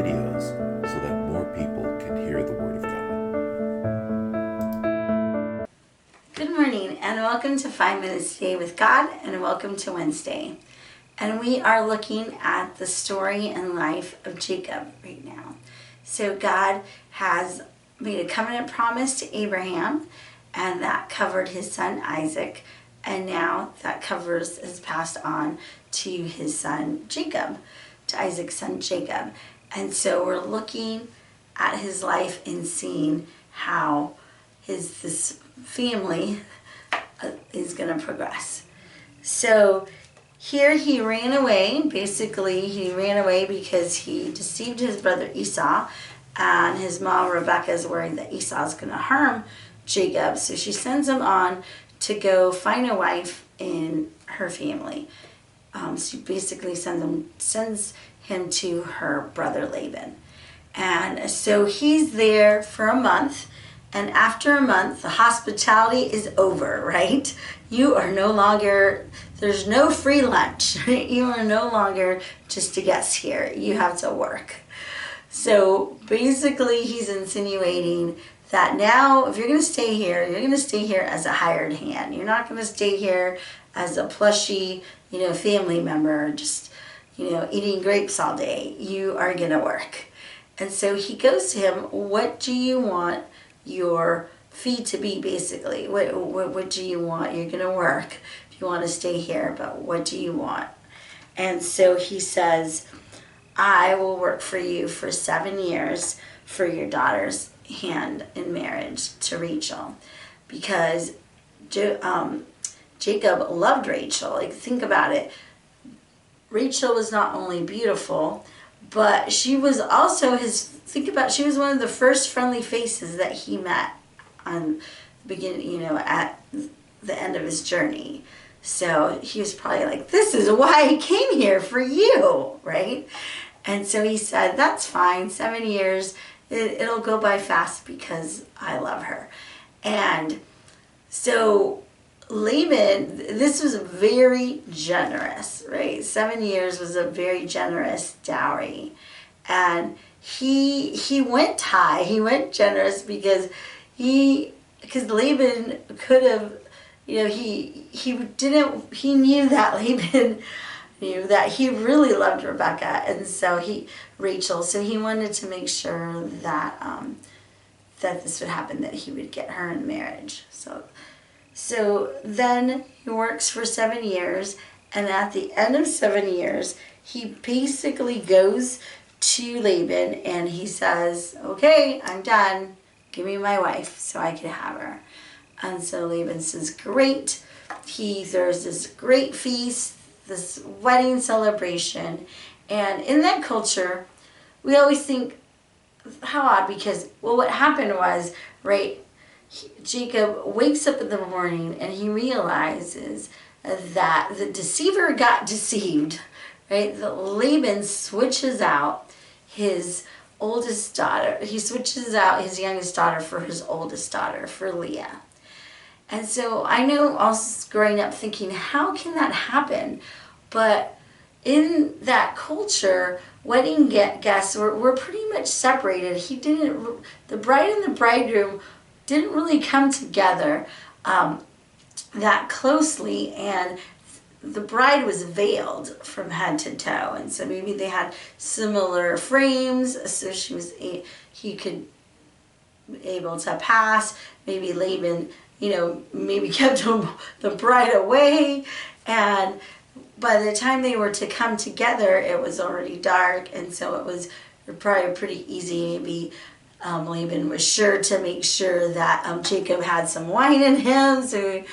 videos so that more people can hear the Word of God. Good morning and welcome to 5 Minutes Today with God, and welcome to Wednesday. And we are looking at the story and life of Jacob right now. So God has made a covenant promise to Abraham, and that covered his son Isaac, and now that covers is passed on to his son Jacob, to Isaac's son Jacob. And so we're looking at his life and seeing how this family is going to progress. So here he ran away. Basically, he ran away because he deceived his brother Esau, and his mom Rebecca is worried that Esau is going to harm Jacob. So she sends him on to go find a wife in her family. She basically sends him to her brother Laban. And so he's there for a month. And after a month, the hospitality is over, right? You are no longer, there's no free lunch. Right? You are no longer just a guest here. You have to work. So basically, he's insinuating that now, if you're going to stay here, you're going to stay here as a hired hand. You're not going to stay here as a plushy, family member, just, eating grapes all day. You are going to work. And so he goes to him, what do you want your fee to be, basically? What do you want? You're going to work if you want to stay here, but what do you want? And so he says, I will work for you for 7 years for your daughter's hand in marriage to Rachel, because Jacob loved Rachel. Like, think about it. Rachel was not only beautiful, but she was also she was one of the first friendly faces that he met on the beginning, at the end of his journey. So he was probably like, this is why I came here, for you, right? And so he said, that's fine, 7 years, it'll go by fast because I love her. And so Laban, this was very generous, right? 7 years was a very generous dowry. And he went high, he went generous because Laban could have, he knew that Laban knew that he really loved Rebecca, and so Rachel, so he wanted to make sure that that this would happen, that he would get her in marriage. So then he works for 7 years, and at the end of 7 years, he basically goes to Laban and he says, okay, I'm done. Give me my wife so I can have her. And so Laban says, great. He throws this great feast, this wedding celebration. And in that culture, we always think, how odd, because, what happened was, right, Jacob wakes up in the morning and he realizes that the deceiver got deceived, right? That Laban switches out his oldest daughter. He switches out his youngest daughter for his oldest daughter, for Leah. And so I know also growing up thinking, how can that happen? But in that culture, wedding guests were pretty much separated. The bride and the bridegroom didn't really come together that closely, and the bride was veiled from head to toe, and so maybe they had similar frames, so he could be able to pass. Maybe Laban, maybe kept the bride away, and by the time they were to come together, it was already dark, and so it was probably pretty easy. Maybe Laban was sure to make sure that Jacob had some wine in him, so he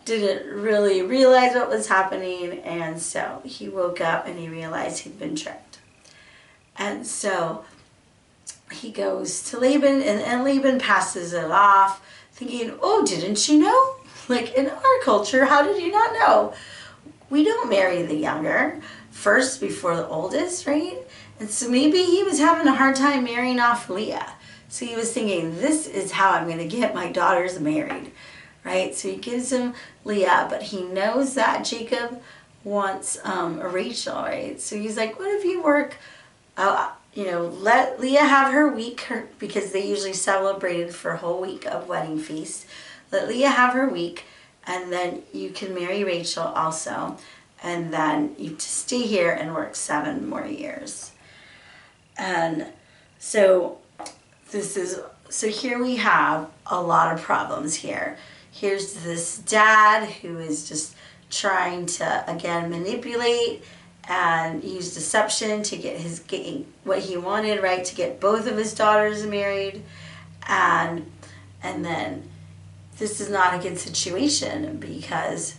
didn't really realize what was happening, and so he woke up and he realized he'd been tricked. And so he goes to Laban, and Laban passes it off, thinking, oh, didn't you know? Like, in our culture, how did you not know? We don't marry the younger first before the oldest, right? And so maybe he was having a hard time marrying off Leah. So he was thinking, this is how I'm going to get my daughters married, right? So he gives him Leah, but he knows that Jacob wants Rachel, right? So he's like, what if you work let Leah have her week because they usually celebrated for a whole week of wedding feast. Let Leah have her week, and then you can marry Rachel also, and then you stay here and work 7 more years. And so here we have a lot of problems here. Here's this dad who is just trying to, again, manipulate and use deception to get what he wanted, right? To get both of his daughters married. And then this is not a good situation because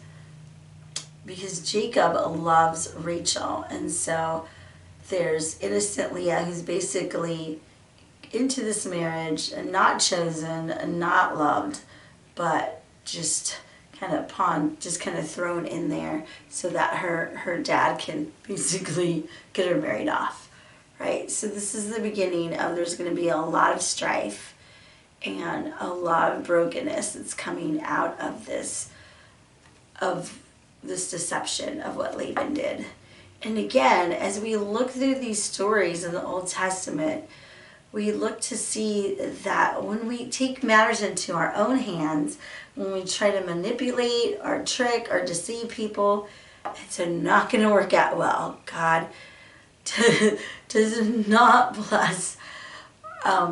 Jacob loves Rachel. And so there's innocent Leah who's basically into this marriage and not chosen and not loved, but just kind of thrown in there so that her dad can basically get her married off, right? So this is the beginning of there's going to be a lot of strife and a lot of brokenness that's coming out of this deception of what Laban did. And again, as we look through these stories in the Old Testament, we look to see that when we take matters into our own hands, when we try to manipulate or trick or deceive people, it's not going to work out well. God does not bless.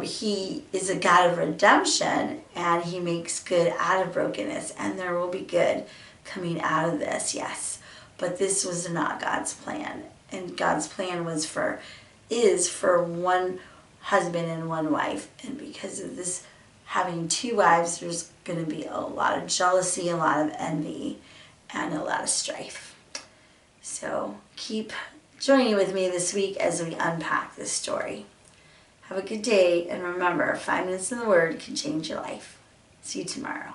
He is a God of redemption, and he makes good out of brokenness, and there will be good coming out of this, yes. But this was not God's plan. And God's plan is for one husband and one wife. And because of this having 2 wives, there's going to be a lot of jealousy, a lot of envy, and a lot of strife. So keep joining with me this week as we unpack this story. Have a good day, and remember, 5 minutes in the Word can change your life. See you tomorrow.